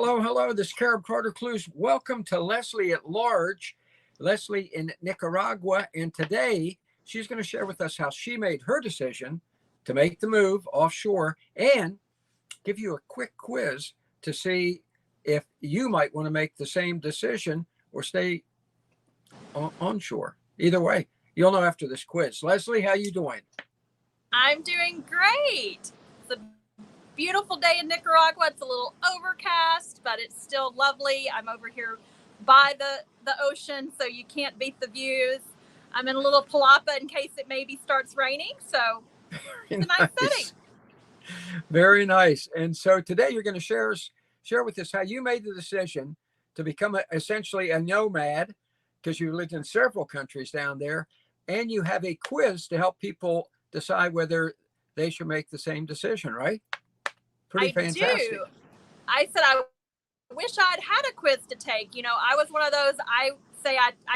Hello, hello. This is Carib Carter Clues. Welcome to Leslie at Large, Leslie in Nicaragua. And today she's going to share with us how she made her decision to make the move offshore and give you a quick quiz to see if you might want to make the same decision or stay onshore. Either way, you'll know after this quiz. Leslie, how you doing? I'm doing great. It's a beautiful day in Nicaragua. It's a little overcast, but it's still lovely. I'm over here by the ocean, so you can't beat the views. I'm in a little palapa in case it maybe starts raining, so it's a nice setting. Very nice. And so today you're going to share with us how you made the decision to become essentially a nomad, because you lived in several countries down there, and you have a quiz to help people decide whether they should make the same decision, right? Pretty fantastic. Do. I said I wish I'd had a quiz to take. You know, I was one of those, I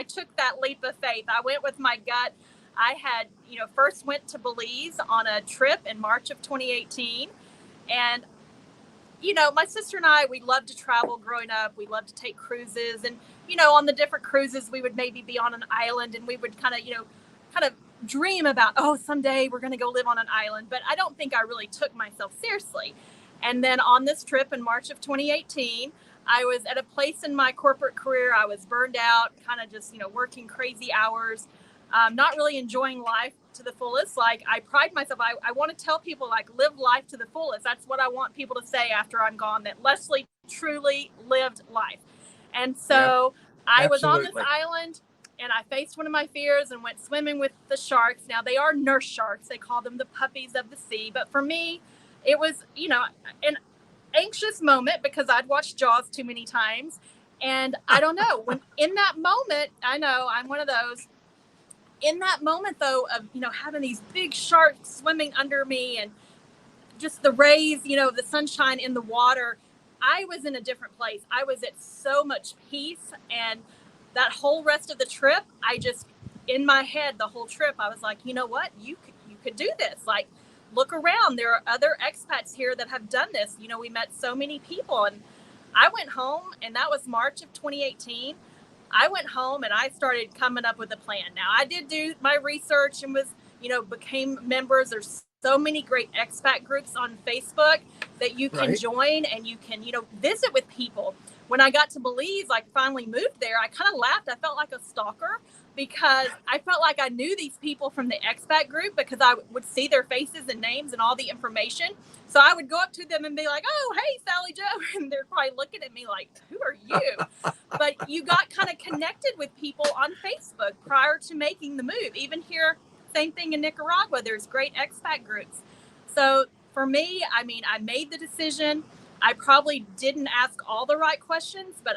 took that leap of faith. I went with my gut. I had, first went to Belize on a trip in March of 2018. And, my sister and I, we loved to travel growing up. We loved to take cruises. And, on the different cruises, we would maybe be on an island and we would kind of dream about, someday we're going to go live on an island. But I don't think I really took myself seriously. And then on this trip in March of 2018, I was at a place in my corporate career. I was burned out, kind of just, working crazy hours, not really enjoying life to the fullest. Like, I pride myself. I want to tell people, live life to the fullest. That's what I want people to say after I'm gone, that Leslie truly lived life. And so I was on this island and I faced one of my fears and went swimming with the sharks. Now, they are nurse sharks. They call them the puppies of the sea. But for me, it was, an anxious moment because I'd watched Jaws too many times. And I don't know, when in that moment, I know I'm one of those. In that moment, though, of, having these big sharks swimming under me and just the rays, the sunshine in the water, I was in a different place. I was at so much peace. And that whole rest of the trip, in my head, the whole trip, I was like, you know what? You could do this. Like, look around. There are other expats here that have done this. We met so many people. And I went home, and that was March of 2018. I went home and I started coming up with a plan. Now, I did do my research and was, became members. There's so many great expat groups on Facebook that you can join, and you can, visit with people. When I got to Belize, finally moved there, I kind of laughed. I felt like a stalker because I felt like I knew these people from the expat group because I would see their faces and names and all the information. So I would go up to them and be like, oh, hey, Sally Joe. And they're probably looking at me like, who are you? But you got kind of connected with people on Facebook prior to making the move. Even here, same thing in Nicaragua, there's great expat groups. So for me, I made the decision. I probably didn't ask all the right questions, but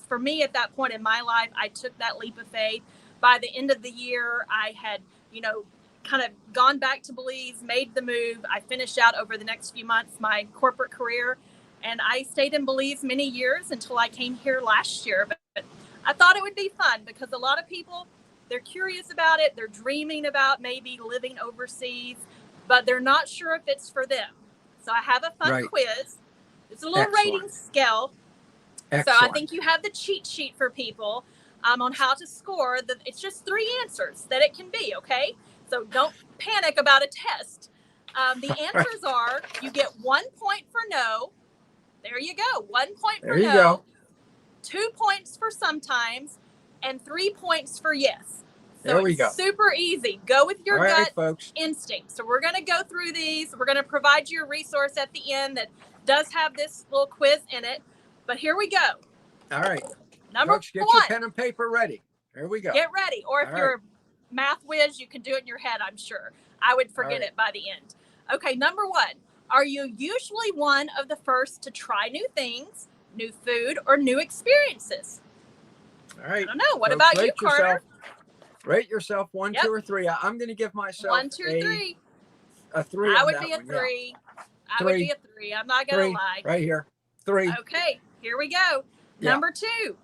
for me at that point in my life, I took that leap of faith. By the end of the year, I had, kind of gone back to Belize, made the move. I finished out over the next few months my corporate career, and I stayed in Belize many years until I came here last year. But I thought it would be fun because a lot of people, they're curious about it. They're dreaming about maybe living overseas, but they're not sure if it's for them. So I have a fun quiz. It's a little rating scale. Excellent. So I think you have the cheat sheet for people on how to score. It's just 3 answers that it can be, okay? So don't panic about a test. The answers are, you get 1 point for no. There you go. 1 point for no. Go. 2 points for sometimes, and 3 points for yes. So there we go. Super easy. Go with your gut instinct. So we're going to go through these. We're going to provide you a resource at the end that does have this little quiz in it. But here we go. All right. Number Folks, get 1. your pen and paper ready. Here we go. Get ready. Or if you're a math whiz, you can do it in your head, I'm sure. I would forget it by the end. Okay, number 1. Are you usually one of the first to try new things, new food, or new experiences? All right. I don't know. What about you, Carter? Rate yourself 1, 2, or 3. I'm going to give myself 1, 2, 3. A 3. I would be a 3. I would be a 3. I'm not going to lie. Right here. 3. Okay, here we go. Number 2.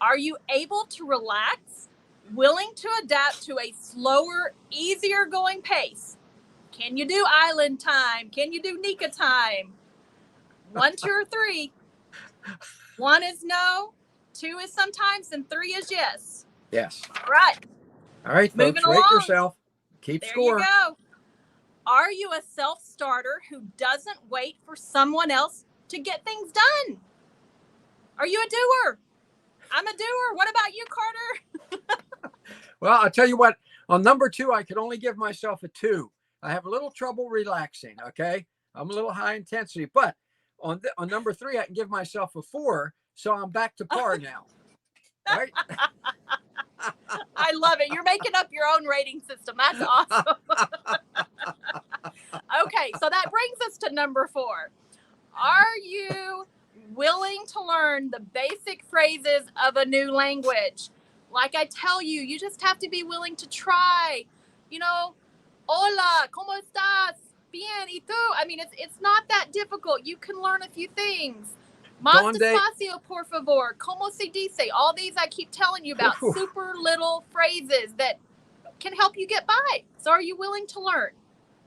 Are you able to relax, willing to adapt to a slower, easier going pace? Can you do island time? Can you do Nika time? 1, 2, or 3? 1 is no, 2 is sometimes, and 3 is yes. Yes. All right. All right, Moving folks, rate along. yourself. Keep There score. you go. Are you a self-starter who doesn't wait for someone else to get things done? Are you a doer? I'm a doer. What about you, Carter? Well, I'll tell you what, on number 2, I could only give myself a 2. I have a little trouble relaxing, okay? I'm a little high intensity, but on number 3, I can give myself a 4, so I'm back to par now. Right? I love it. You're making up your own rating system. That's awesome. Okay, so that brings us to number 4. Are you willing to learn the basic phrases of a new language? Like I tell you, you just have to be willing to try. You know, hola, ¿cómo estás? Bien, ¿y tú? I mean, it's not that difficult. You can learn a few things. Más despacio, por favor. ¿Cómo se dice? All these I keep telling you about. Super little phrases that can help you get by. So are you willing to learn?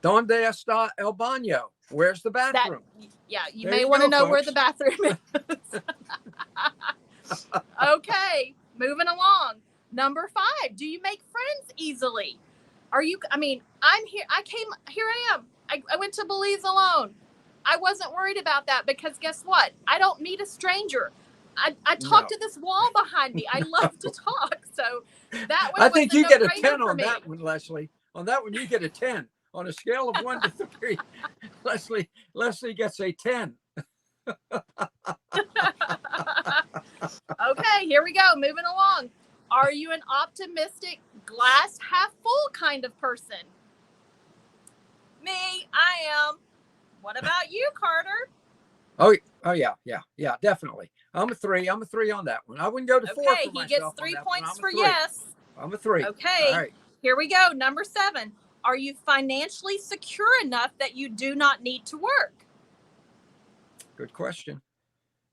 ¿Dónde está el baño? Where's the bathroom? You may want to know where the bathroom is. Okay, moving along. Number 5, do you make friends easily? I'm here. Here I am. I went to Belize alone. I wasn't worried about that because guess what? I don't meet a stranger. I talk to this wall behind me. I love to talk. So that one I think you get a 10 on me. that one, Leslie. On that one, you get a 10. On a scale of 1 to 3, Leslie gets a 10. Okay, here we go. Moving along. Are you an optimistic, glass half full kind of person? Me, I am. What about you, Carter? Oh yeah, definitely. I'm a 3. I'm a 3 on that one. I wouldn't go to 4 for myself. Okay, he gets 3 points for 3. yes. I'm a 3. Okay, all right. Here we go. Number 7. Are you financially secure enough that you do not need to work? Good question.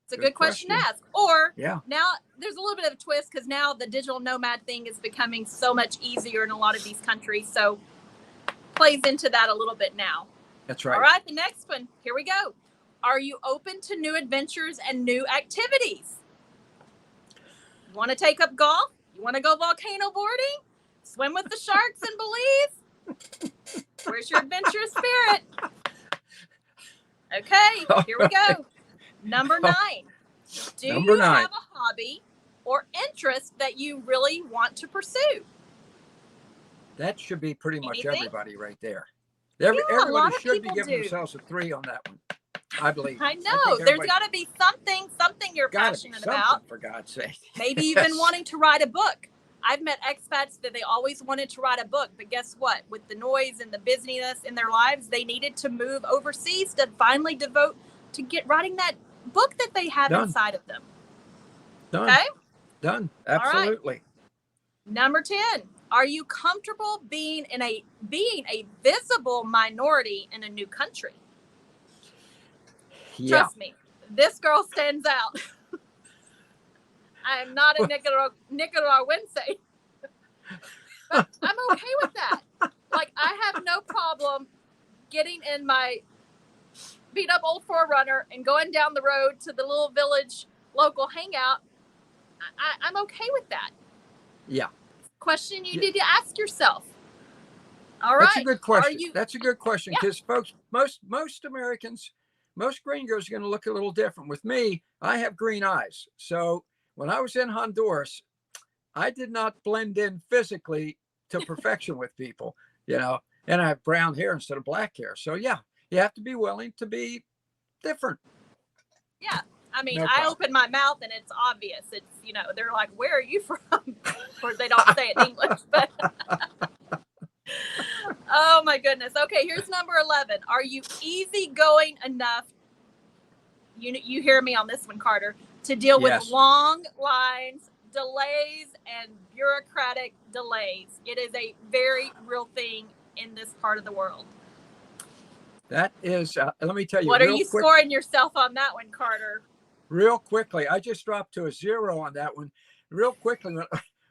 It's a good question to ask. Or now there's a little bit of a twist because now the digital nomad thing is becoming so much easier in a lot of these countries. So plays into that a little bit now. That's right. All right, the next one. Here we go. Are you open to new adventures and new activities? You want to take up golf? You want to go volcano boarding? Swim with the sharks in Belize? Where's your adventurous spirit? Okay, here we go. Number 9. Do you have a hobby or interest that you really want to pursue? That should be pretty much everybody right there. Yeah, everybody should be giving themselves a 3 on that one, I believe. I know. There's got to be something you're passionate about. For God's sake. Maybe even wanting to write a book. I've met expats that they always wanted to write a book, but guess what? With the noise and the busyness in their lives, they needed to move overseas to finally devote to writing that book that they have inside of them. Done. Okay? Done. Absolutely. Right. Number 10. Are you comfortable being a visible minority in a new country? Yeah. Trust me, this girl stands out. I am not a Nicaraguense. But I'm okay with that. Like, I have no problem getting in my beat up old 4Runner and going down the road to the little village local hangout. I'm okay with that. Yeah. Question you need to ask yourself. All right. That's a good question. That's a good question because folks, most Americans, most gringos are going to look a little different. With me, I have green eyes. So when I was in Honduras, I did not blend in physically to perfection with people, and I have brown hair instead of black hair. So yeah, you have to be willing to be different. Yeah. I mean, I open my mouth and it's obvious. It's, they're like, where are you from? Of course, they don't say it in English, but oh my goodness. Okay, here's number 11. Are you easygoing enough? You hear me on this one, Carter, to deal with long lines, delays, and bureaucratic delays. It is a very real thing in this part of the world. That is, let me tell you. What are you scoring yourself on that one, Carter? Real quickly, I just dropped to a 0 on that one. Real quickly,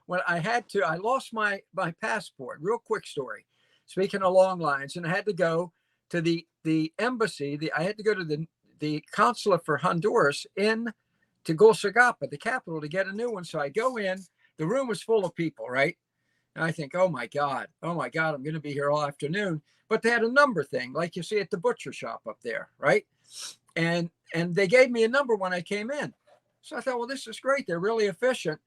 when I lost my passport. Real quick story. Speaking of long lines, and I had to go to the embassy. I had to go to the consulate for Honduras in to Gulsagapa, the capital, to get a new one. So I go in, the room was full of people, right? And I think, oh my God, I'm going to be here all afternoon. But they had a number thing, like you see at the butcher shop up there, right? And they gave me a number when I came in. So I thought, well, this is great. They're really efficient.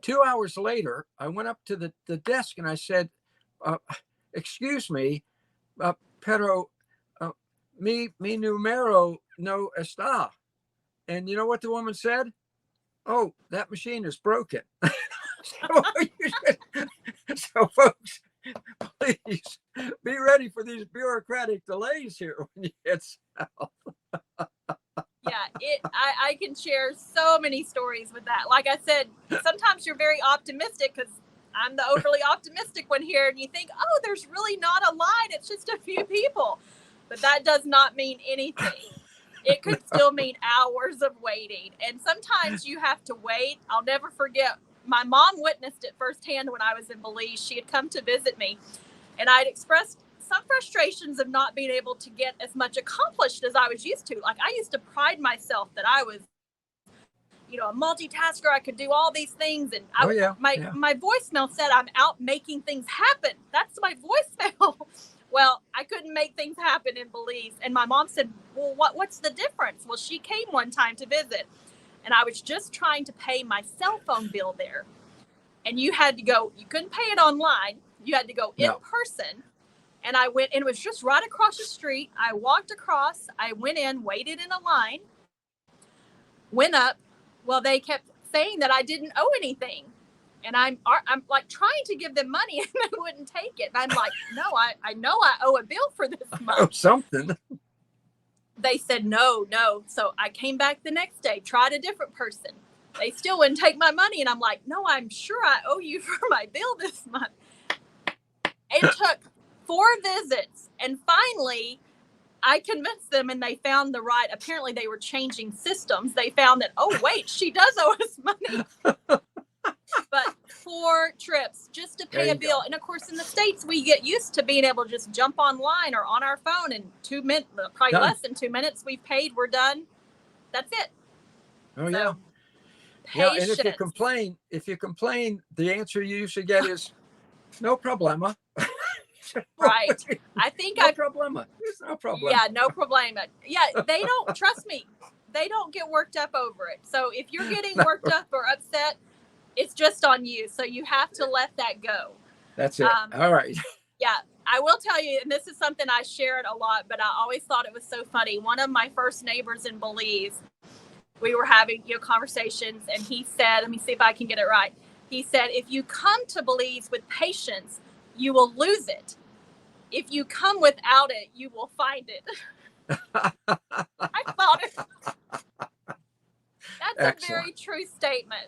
2 hours later, I went up to the desk and I said, excuse me, pero mi numero no está. And you know what the woman said? Oh, that machine is broken. So folks, please be ready for these bureaucratic delays here when you hit south. Yeah, I can share so many stories with that. Like I said, sometimes you're very optimistic because I'm the overly optimistic one here, and you think, oh, there's really not a line. It's just a few people. But that does not mean anything. It could still mean hours of waiting. And sometimes you have to wait. I'll never forget, my mom witnessed it firsthand when I was in Belize. She had come to visit me, and I'd expressed some frustrations of not being able to get as much accomplished as I was used to. Like, I used to pride myself that I was, a multitasker. I could do all these things. And my voicemail said I'm out making things happen. That's my voicemail. Well, I couldn't make things happen in Belize. And my mom said, well, what's the difference? Well, she came one time to visit, and I was just trying to pay my cell phone bill there. And you had to go, you couldn't pay it online. You had to go in person. And I went, and it was just right across the street. I walked across, I went in, waited in a line, went up. Well, they kept saying that I didn't owe anything. And I'm like trying to give them money, and they wouldn't take it. And I'm like, no, I know I owe a bill for this month. Oh, something. They said, no. So I came back the next day, tried a different person. They still wouldn't take my money. And I'm like, no, I'm sure I owe you for my bill this month. It took 4 visits. And finally, I convinced them, and they found apparently they were changing systems. They found that, oh, wait, she does owe us money. But 4 trips just to pay a bill. And of course, in the States, we get used to being able to just jump online or on our phone in 2 minutes, probably less than 2 minutes. We've paid, we're done. That's it. Oh, yeah. Yeah, and if you complain, the answer you usually get is no problema. Right. I think no problema. There's no problema. Yeah, no problema. Yeah, they don't, trust me, they don't get worked up over it. So if you're getting worked up or upset, it's just on you. So you have to let that go. That's it. All right. Yeah, I will tell you, and this is something I shared a lot, but I always thought it was so funny. One of my first neighbors in Belize, we were having conversations, and he said, let me see if I can get it right. He said, if you come to Belize with patience, you will lose it. If you come without it, you will find it. I thought it. That's Excellent. A very true statement.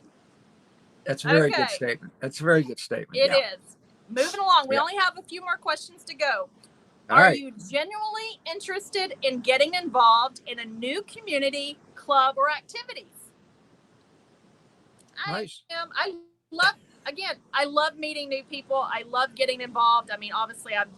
That's a very good statement. That's a very good statement. It is. Moving along. We only have a few more questions to go. Are you genuinely interested in getting involved in a new community, club, or activities? Nice. I love meeting new people. I love getting involved. I mean, obviously, I've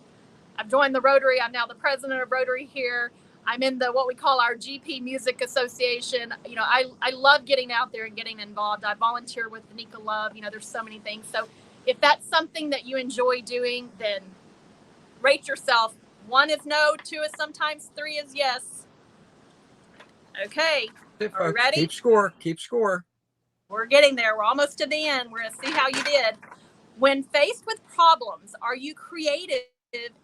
joined the Rotary. I'm now the president of Rotary here. I'm in what we call our GP Music Association. I love getting out there and getting involved. I volunteer with Nika Love. There's so many things. So if that's something that you enjoy doing, then rate yourself. 1 is no, 2 is sometimes, 3 is yes. Okay. Are we ready? Keep score. We're getting there. We're almost to the end. We're going to see how you did. When faced with problems, are you creative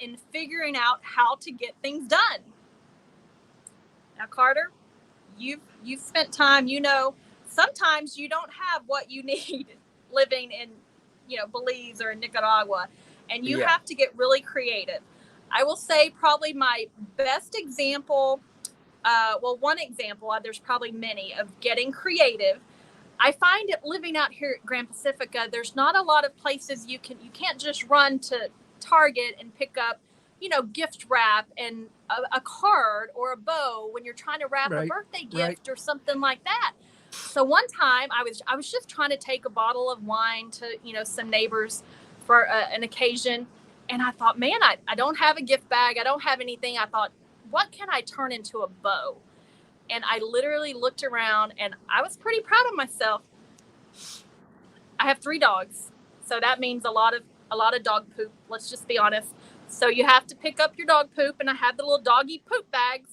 in figuring out how to get things done? Now, Carter, you've spent time, sometimes you don't have what you need living in, Belize or in Nicaragua, and you have to get really creative. I will say probably my best example, one example, there's probably many, of getting creative. I find it living out here at Grand Pacifica, there's not a lot of places you can't just run to Target and pick up, gift wrap and a card or a bow when you're trying to wrap a birthday gift or something like that. So one time I was just trying to take a bottle of wine to, some neighbors for an occasion. And I thought, man, I don't have a gift bag. I don't have anything. I thought, what can I turn into a bow? And I literally looked around and I was pretty proud of myself. I have 3 dogs. So that means a lot of dog poop. Let's just be honest. So you have to pick up your dog poop, and I had the little doggy poop bags.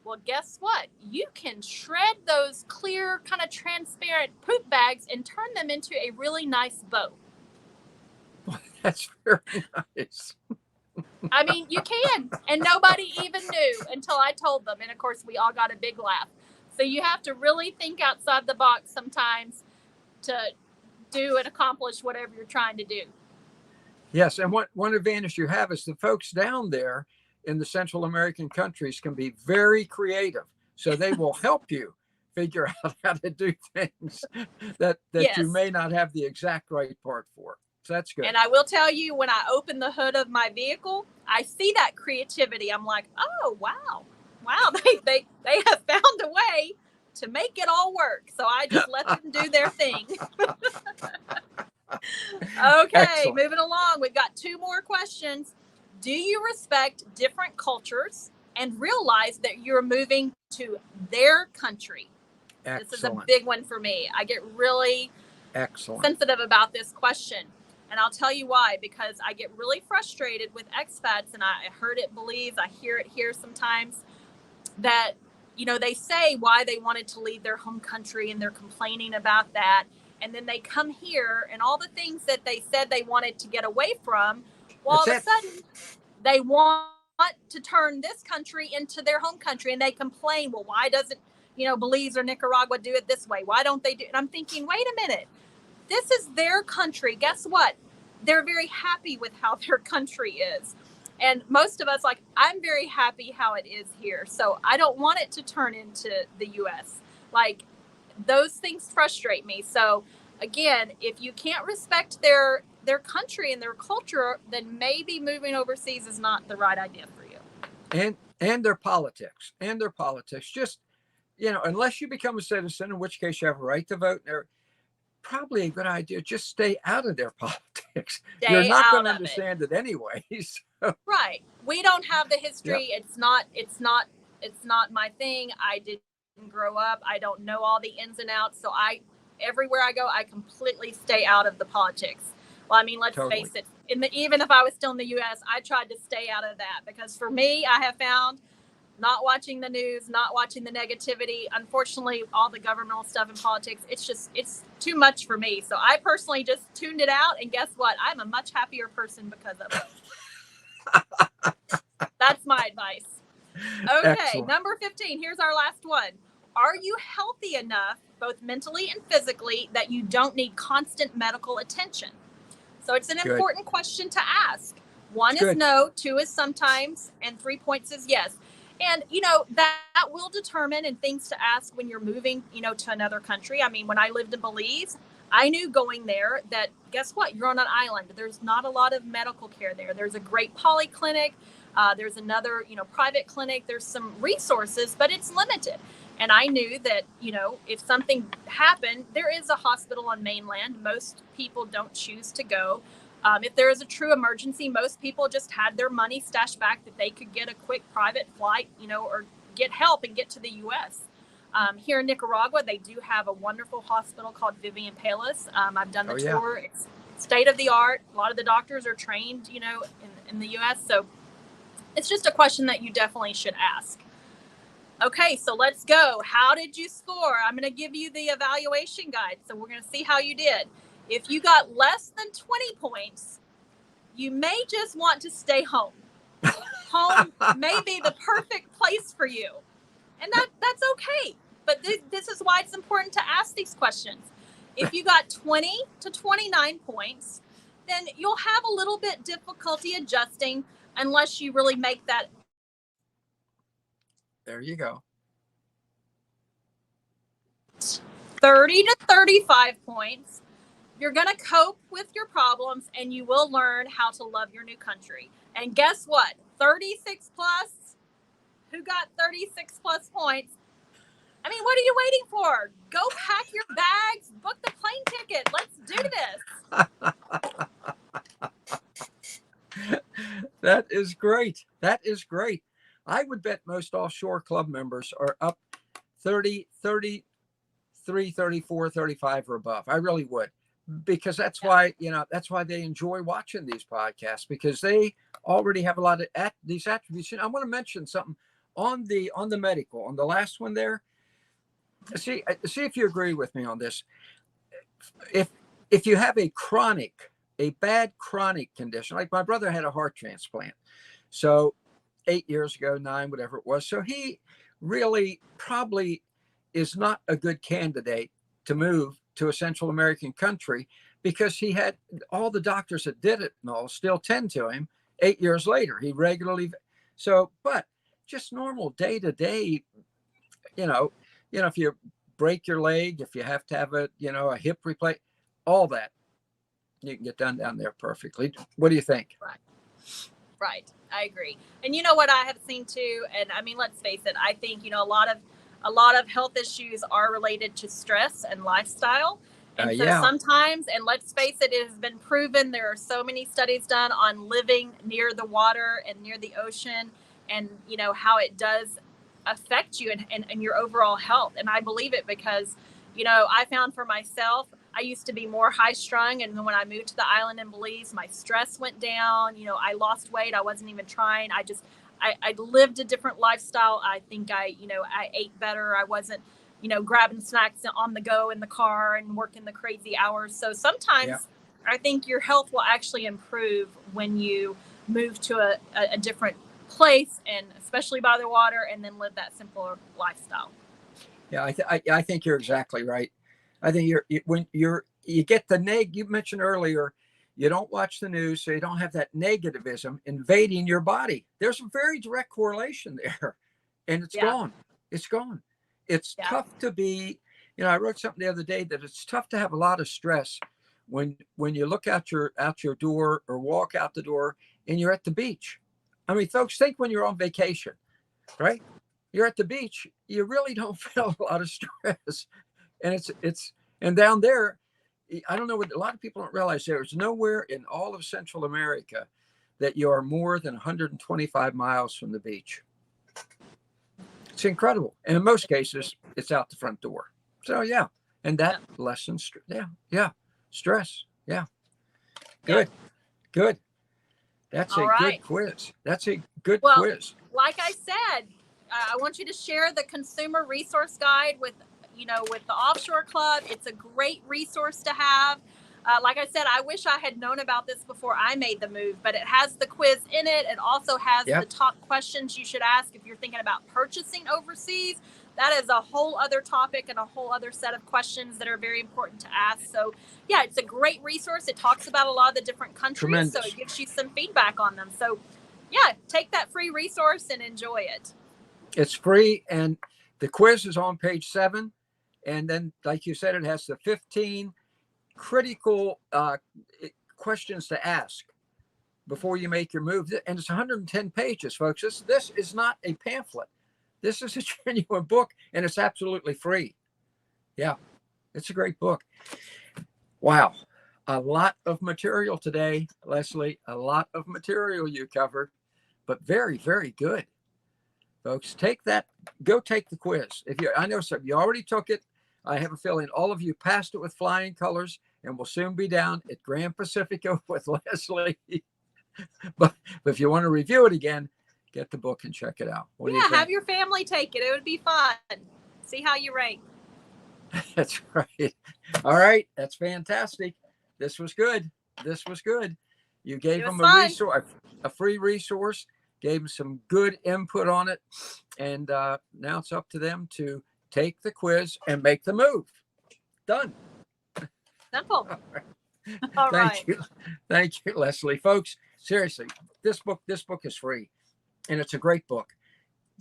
Well, guess what? You can shred those clear, kind of transparent poop bags and turn them into a really nice bow. That's very nice. I mean, you can. And nobody even knew until I told them. And of course, we all got a big laugh. So you have to really think outside the box sometimes to do and accomplish whatever you're trying to do. Yes. And one advantage you have is the folks down there in the Central American countries can be very creative. So they will help you figure out how to do things that Yes. you may not have the exact right part for. So that's good. And I will tell you, when I open the hood of my vehicle, I see that creativity. I'm like, oh, wow, they have found a way to make it all work. So I just let them do their thing. Okay, Excellent. moving along. We've got 2 more questions. Do you respect different cultures and realize that you're moving to their country? Excellent. This is a big one for me. I get really sensitive about this question. And I'll tell you why, because I get really frustrated with expats, and I heard it Belize, I hear it here sometimes, that, you know, they say why they wanted to leave their home country and they're complaining about that. And then they come here and all the things that they said they wanted to get away from, well, all of a sudden they want to turn this country into their home country, and they complain, well, why doesn't, you know, Belize or Nicaragua do it this way? Why don't they do it? And I'm thinking, wait a minute. This is their country. Guess what? They're very happy with how their country is. And most of us, like, I'm very happy how it is here. So I don't want it to turn into the U.S. Like, those things frustrate me. So again, if you can't respect their country and their culture, then maybe moving overseas is not the right idea for you. And their politics. Just, you know, unless you become a citizen, in which case you have a right to vote, they're probably a good idea. Just stay out of their politics. You're not going to understand it anyway. So. Right. We don't have the history. Yep. It's not my thing. I didn't grow up. I don't know all the ins and outs. So everywhere I go, I completely stay out of the politics. Well, I mean, let's face it. Even if I was still in the U.S., I tried to stay out of that, because for me, I have found, not watching the news, not watching the negativity, unfortunately, all the governmental stuff and politics, it's too much for me. So I personally just tuned it out, and guess what? I'm a much happier person because of it. That's my advice. Okay, excellent. Number 15, here's our last one. Are you healthy enough, both mentally and physically, that you don't need constant medical attention? So it's an important question to ask. 1 is no, 2 is sometimes, and 3 points is yes. And, you know, that will determine, and things to ask when you're moving, you know, to another country. I mean, when I lived in Belize, I knew going there that, guess what? You're on an island. There's not a lot of medical care there. There's a great polyclinic. There's another, you know, private clinic. There's some resources, but it's limited. And I knew that, you know, if something happened, there is a hospital on mainland. Most people don't choose to go. If there is a true emergency, most people just had their money stashed back that they could get a quick private flight, you know, or get help and get to the U.S. Here in Nicaragua, they do have a wonderful hospital called Vivian Palis. I've done the tour. It's state of the art. A lot of the doctors are trained, you know, in the U.S. So it's just a question that you definitely should ask. Okay, so let's go. How did you score? I'm going to give you the evaluation guide. So we're going to see how you did. If you got less than 20 points, you may just want to stay home. Home may be the perfect place for you. And that's okay. But this is why it's important to ask these questions. If you got 20 to 29 points, then you'll have a little bit difficulty adjusting unless you really make that. There you go. 30 to 35 points. You're going to cope with your problems, and you will learn how to love your new country. And guess what? 36 plus, who got 36 plus points? I mean, what are you waiting for? Go pack your bags, book the plane ticket. Let's do this. That is great. That is great. I would bet most Offshore Club members are up 30, 33, 34, 35 or above. I really would, because that's why, that's why they enjoy watching these podcasts, because they already have a lot of these attributes. I want to mention something on the medical, on the last one there. See if you agree with me on this. If you have a bad chronic condition, like my brother had a heart transplant, so 8 years ago, 9, whatever it was. So he really probably is not a good candidate to move to a Central American country, because he had all the doctors that did it and all still tend to him 8 years later. He regularly, but just normal day to day, if you break your leg, if you have to have a hip replacement, all that you can get done down there perfectly. What do you think? Right. I agree. And you know what I have seen too, and I mean, let's face it, I think, a lot of health issues are related to stress and lifestyle. And so sometimes, and let's face it, it has been proven, there are so many studies done on living near the water and near the ocean, and how it does affect you and your overall health. And I believe it because, I found for myself, I used to be more high strung. And then when I moved to the island in Belize, my stress went down. I lost weight. I wasn't even trying. I lived a different lifestyle. I think I ate better. I wasn't, grabbing snacks on the go in the car and working the crazy hours. So sometimes I think your health will actually improve when you move to a different place, and especially by the water, and then live that simpler lifestyle. Yeah, I think you're exactly right. I think you get the you mentioned earlier, you don't watch the news, so you don't have that negativism invading your body. There's a very direct correlation there, and it's gone. It's gone. It's tough to be, I wrote something the other day that it's tough to have a lot of stress when you look out your door or walk out the door and you're at the beach. I mean, folks, think when you're on vacation, right? You're at the beach, you really don't feel a lot of stress. And and down there, I don't know what a lot of people don't realize, there's nowhere in all of Central America that you are more than 125 miles from the beach. It's incredible. And in most cases, it's out the front door. So and that lessens stress. Yeah. Good. That's all a right. good quiz. That's a good quiz. Like I said, I want you to share the consumer resource guide with the Offshore Club. It's a great resource to have. Like I said, I wish I had known about this before I made the move, but it has the quiz in it. It also has the top questions you should ask if you're thinking about purchasing overseas. That is a whole other topic and a whole other set of questions that are very important to ask. So it's a great resource. It talks about a lot of the different countries. Tremendous. So it gives you some feedback on them. So take that free resource and enjoy it. It's free, and the quiz is on page 7. And then, like you said, it has the 15 critical questions to ask before you make your move. And it's 110 pages, folks. This is not a pamphlet. This is a genuine book, and it's absolutely free. Yeah, it's a great book. Wow. A lot of material today, Leslie. A lot of material you covered, but very, very good. Folks, go take the quiz. I know some you already took it. I have a feeling all of you passed it with flying colors, and will soon be down at Grand Pacifico with Leslie. But if you want to review it again, get the book and check it out. What do you think? Have your family take it. It would be fun. See how you rate. That's right. All right. That's fantastic. This was good. You gave them a free resource, gave them some good input on it. And now it's up to them to take the quiz and make the move. Done. Simple. All right. Thank you, Leslie. Folks, seriously, this book is free, and it's a great book.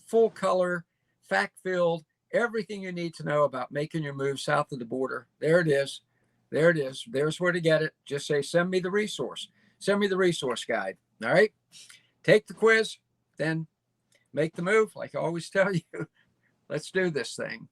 Full color, fact-filled, everything you need to know about making your move south of the border. There it is. There's where to get it. Just say, send me the resource. Send me the resource guide. All right. Take the quiz, then make the move. Like I always tell you, let's do this thing.